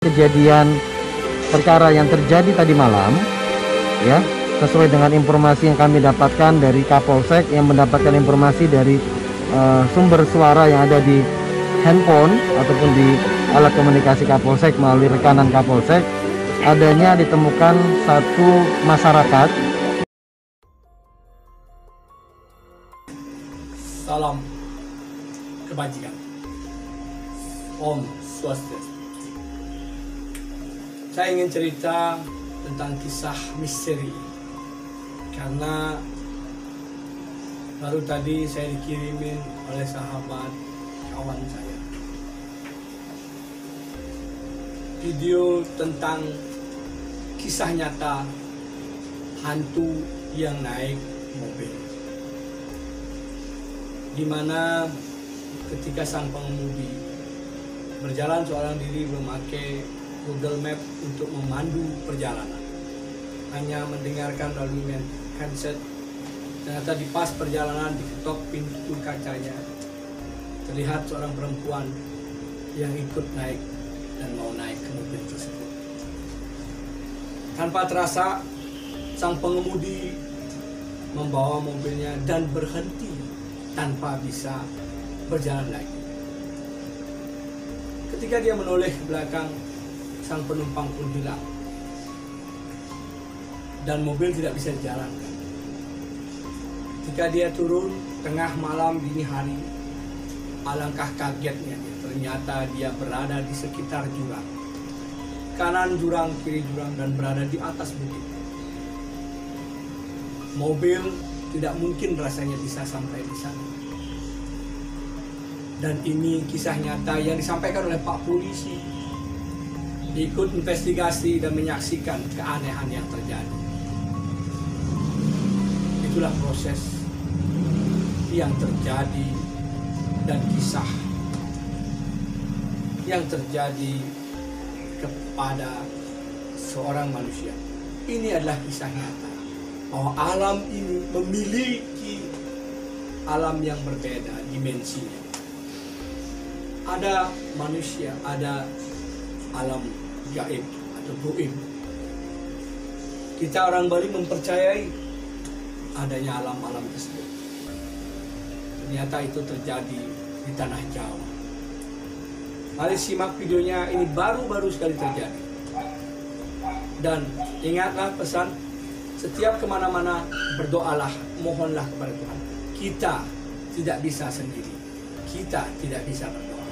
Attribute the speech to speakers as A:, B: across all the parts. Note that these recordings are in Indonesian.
A: kejadian perkara yang terjadi tadi malam, ya, sesuai dengan informasi yang kami dapatkan dari Kapolsek, yang mendapatkan informasi dari sumber suara yang ada di handphone ataupun di alat komunikasi Kapolsek melalui rekanan Kapolsek, adanya ditemukan satu masyarakat.
B: Salam kebajikan. Om Swastiastu. Saya ingin cerita tentang kisah misteri karena baru tadi saya dikirimin oleh sahabat kawan saya video tentang kisah nyata hantu yang naik mobil, di mana ketika sang pengemudi berjalan seorang diri memakai Google Map untuk memandu perjalanan, hanya mendengarkan melalui handset. Ternyata di pas perjalanan diketok pintu kacanya, terlihat seorang perempuan yang ikut naik dan mau naik ke mobil tersebut. Tanpa terasa, sang pengemudi membawa mobilnya dan berhenti tanpa bisa berjalan lagi. Ketika dia menoleh ke belakang, sang penumpang pun hilang dan mobil tidak bisa dijalankan. Ketika dia turun tengah malam dini hari, alangkah kagetnya, ternyata dia berada di sekitar jurang, kanan jurang, kiri jurang, dan berada di atas bukit. Mobil tidak mungkin rasanya bisa sampai di sana. Dan ini kisah nyata yang disampaikan oleh Pak Polisi, ikut investigasi dan menyaksikan keanehan yang terjadi. Itulah proses yang terjadi dan kisah yang terjadi kepada seorang manusia. Ini adalah kisah nyata bahwa alam ini memiliki alam yang berbeda dimensinya. Ada manusia, ada alam gaib atau goib. Kita orang Bali mempercayai adanya alam-alam tersebut. Ternyata itu terjadi di tanah Jawa. Mari simak videonya, ini baru-baru sekali terjadi. Dan ingatlah pesan, setiap kemana-mana berdoalah, mohonlah kepada Tuhan. Kita tidak bisa sendiri, kita tidak bisa berdoa,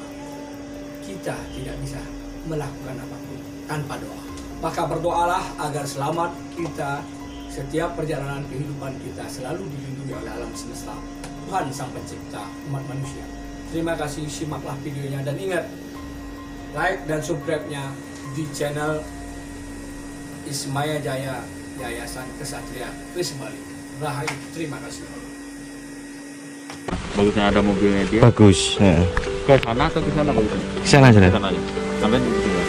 B: kita tidak bisa melakukan apapun tanpa doa. Maka berdoalah agar selamat kita, setiap perjalanan kehidupan kita selalu dilindungi oleh alam semesta, Tuhan Sang Pencipta umat manusia. Terima kasih, simaklah videonya dan ingat, like dan subscribe-nya di channel Ismaya Jaya Yayasan Kesatria Kris Bali. Rahayu, terima kasih.
C: Bagusnya ada mobilnya dia.
D: Bagus. Ya.
C: Ke sana atau ke sana bagusnya?
D: Ke sana aja.
C: Ke sana aja. Sampai di sini.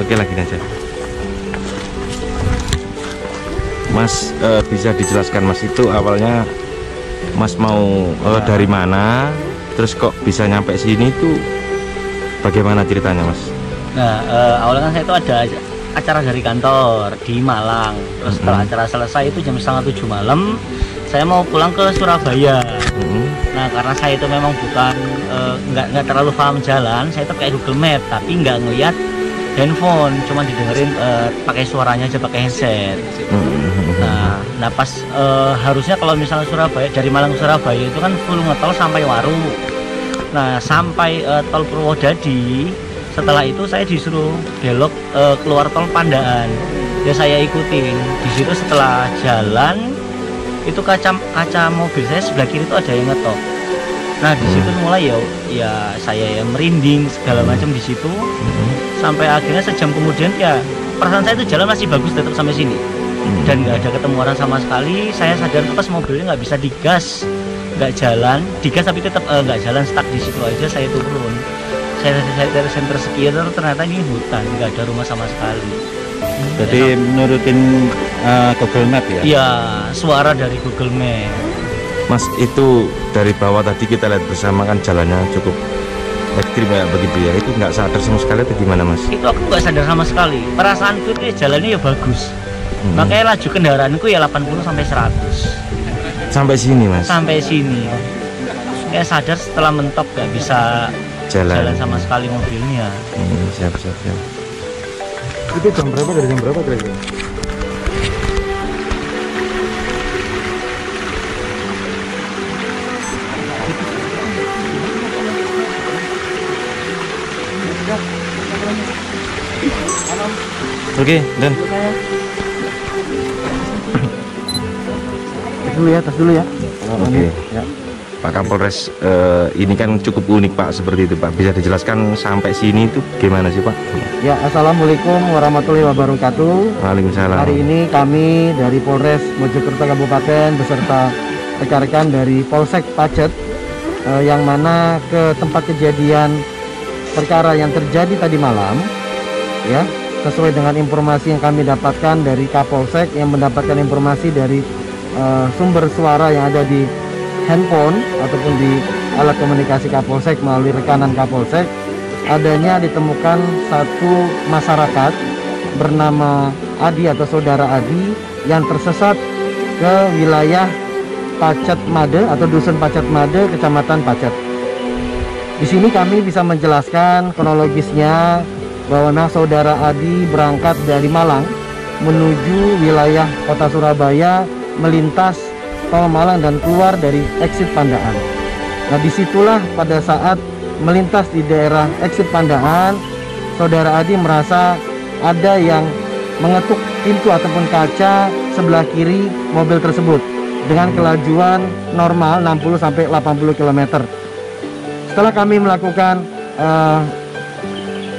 D: Oke, lagi aja. Mas, bisa dijelaskan Mas, itu awalnya Mas mau dari mana, terus kok bisa nyampe sini itu bagaimana ceritanya Mas?
E: Nah, awalnya kan saya itu ada acara dari kantor di Malang. Terus setelah acara selesai itu jam 6:30 malam, saya mau pulang ke Surabaya. Nah, karena saya itu memang bukan nggak terlalu paham jalan, saya pakai Google Map tapi nggak ngelihat handphone, cuma didengerin pakai suaranya aja, pakai headset. Nah pas harusnya kalau misalnya Surabaya, dari Malang ke Surabaya itu kan full ngetol sampai Waru. Nah sampai tol Purwodadi, setelah itu saya disuruh belok keluar tol Pandaan. Ya saya ikutin. Di situ setelah jalan itu kaca mobil saya sebelah kiri itu ada yang ngetok. Nah di situ mulai ya saya merinding segala macam di situ. Sampai akhirnya sejam kemudian ya perasaan saya itu jalan masih bagus tetap sampai sini. Dan nggak ada ketemu orang sama sekali. Saya sadar pas mobilnya nggak bisa digas, nggak jalan, digas tapi tetap nggak jalan, stuck di situ aja. Saya turun. Saya dari center sekitar, ternyata ini hutan, nggak ada rumah sama sekali.
D: Jadi menurutin Google Map ya?
E: Iya, suara dari Google Map.
D: Mas, itu dari bawah tadi kita lihat bersama kan jalannya cukup ekstrim ya begitu ya, itu nggak sadar sama sekali atau gimana Mas?
E: Itu aku nggak sadar sama sekali. Perasaanku itu ya jalannya ya bagus. Makanya laju kendaraanku ya 80 sampai 100.
D: Sampai sini Mas?
E: Sampai sini. Kayak sadar setelah mentok nggak bisa jalan sama sekali mobilnya.
D: Siap.
A: Itu jam berapa, dari jam berapa kira-kira?
D: Oke, dan
A: tas dulu ya.
D: Oke.
A: Ya.
D: Pak Kapolres, ini kan cukup unik Pak, seperti itu Pak. Bisa dijelaskan sampai sini itu gimana sih Pak?
A: Ya, assalamualaikum warahmatullahi wabarakatuh.
D: Waalaikumsalam.
A: Hari ini kami dari Polres Mojokerto Kabupaten beserta rekan-rekan dari Polsek Pacet yang mana ke tempat kejadian perkara yang terjadi tadi malam, ya, sesuai dengan informasi yang kami dapatkan dari Kapolsek yang mendapatkan informasi dari sumber suara yang ada di handphone ataupun di alat komunikasi Kapolsek melalui rekanan Kapolsek, adanya ditemukan satu masyarakat bernama Adi atau saudara Adi yang tersesat ke wilayah Pacet Made atau dusun Pacet Made, kecamatan Pacet. Di sini kami bisa menjelaskan kronologisnya bahwa saudara Adi berangkat dari Malang menuju wilayah kota Surabaya melintas tol Malang dan keluar dari exit Pandaan. Nah, disitulah pada saat melintas di daerah exit Pandaan, saudara Adi merasa ada yang mengetuk pintu ataupun kaca sebelah kiri mobil tersebut dengan kelajuan normal 60-80 km. Setelah kami melakukan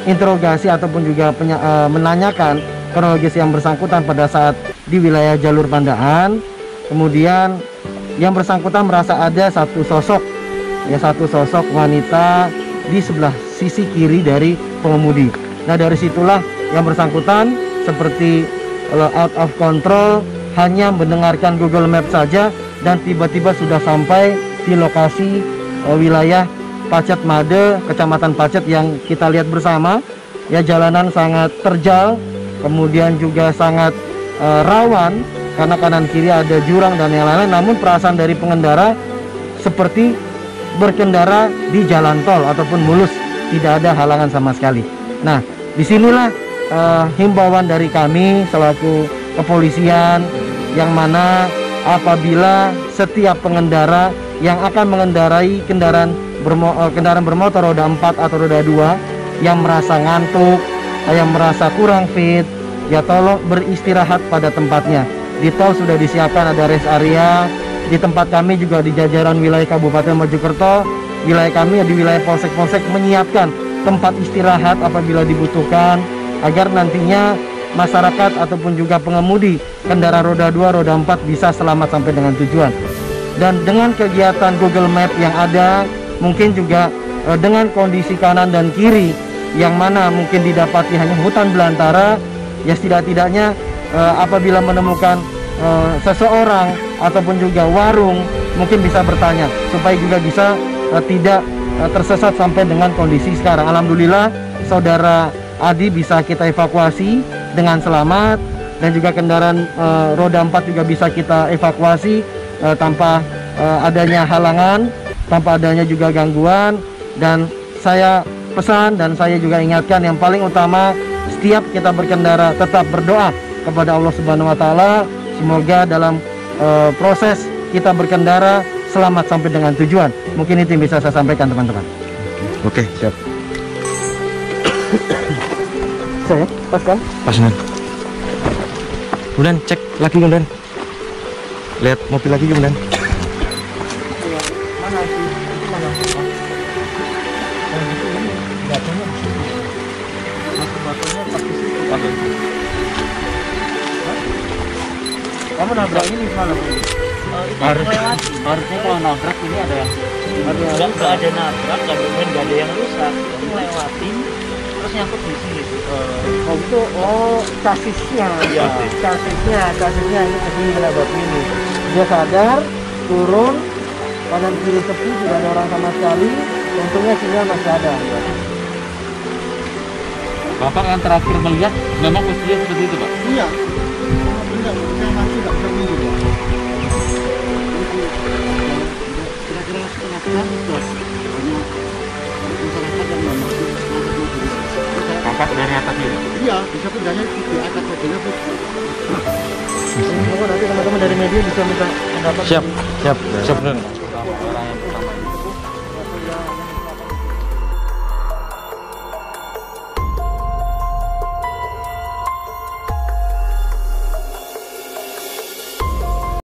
A: interogasi ataupun juga menanyakan kronologis yang bersangkutan pada saat di wilayah jalur Pandaan, kemudian yang bersangkutan merasa ada satu sosok wanita di sebelah sisi kiri dari pengemudi. Nah, dari situlah yang bersangkutan seperti out of control, hanya mendengarkan Google Maps saja dan tiba-tiba sudah sampai di lokasi wilayah Pacet Made, kecamatan Pacet yang kita lihat bersama. Ya, jalanan sangat terjal, kemudian juga sangat rawan karena kanan kiri ada jurang dan yang lain-lain. Namun perasaan dari pengendara seperti berkendara di jalan tol ataupun mulus, tidak ada halangan sama sekali. Nah, disinilah himbauan dari kami selaku kepolisian, yang mana apabila setiap pengendara yang akan mengendarai kendaraan bermotor roda 4 atau roda 2 yang merasa ngantuk, yang merasa kurang fit, ya tolong beristirahat pada tempatnya. Di tol sudah disiapkan ada rest area. Di tempat kami juga di jajaran wilayah Kabupaten Mojokerto, wilayah kami di wilayah polsek-polsek menyiapkan tempat istirahat apabila dibutuhkan, agar nantinya masyarakat ataupun juga pengemudi kendaraan roda 2, roda 4 bisa selamat sampai dengan tujuan. Dan dengan kegiatan Google Map yang ada, mungkin juga dengan kondisi kanan dan kiri yang mana mungkin didapati hanya hutan belantara, ya setidak-tidaknya apabila menemukan seseorang ataupun juga warung, mungkin bisa bertanya supaya juga bisa tidak tersesat sampai dengan kondisi sekarang. Alhamdulillah saudara Adi bisa kita evakuasi dengan selamat, dan juga kendaraan roda 4 juga bisa kita evakuasi tanpa adanya halangan, tanpa adanya juga gangguan. Dan saya pesan dan saya juga ingatkan, yang paling utama setiap kita berkendara tetap berdoa kepada Allah Subhanahu wa taala, semoga dalam proses kita berkendara selamat sampai dengan tujuan. Mungkin itu yang bisa saya sampaikan, teman-teman.
D: Oke, siap.
A: Saya pas kan?
D: Pas kan? Kemudian cek lagi, kemudian lihat mobil lagi, kemudian
A: Mana sih? Itu mana? Batunya masuk, batunya pasti situ. Kamu nabrak ini gimana, Bu?
E: Harusnya kalau nabrak ini ada yang nggak ada nabrak, nggak ada yang rusak, ini lewatin terus nyangkut di sini.
A: Oh itu, kasisnya,
E: Iya.
A: kasisnya ini kesini lewat ini. Dia sadar, turun, kanan kiri sepi, tidak ada orang sama sekali. Untungnya sinyal masih ada. Ya.
C: Bapak yang terakhir melihat memang posisinya seperti itu, Pak?
F: Iya. Enggak, saya masih nggak bisa minggu ya. Kira-kira setengah jam sudah banyak masyarakat yang masuk.
C: Bapak dari atas itu?
F: Iya, bisa pindahnya di atas mobilnya Bu.
A: Nanti teman-teman dari media bisa minta pendapat.
D: Siap, siap, siap.
C: Orang yang pertama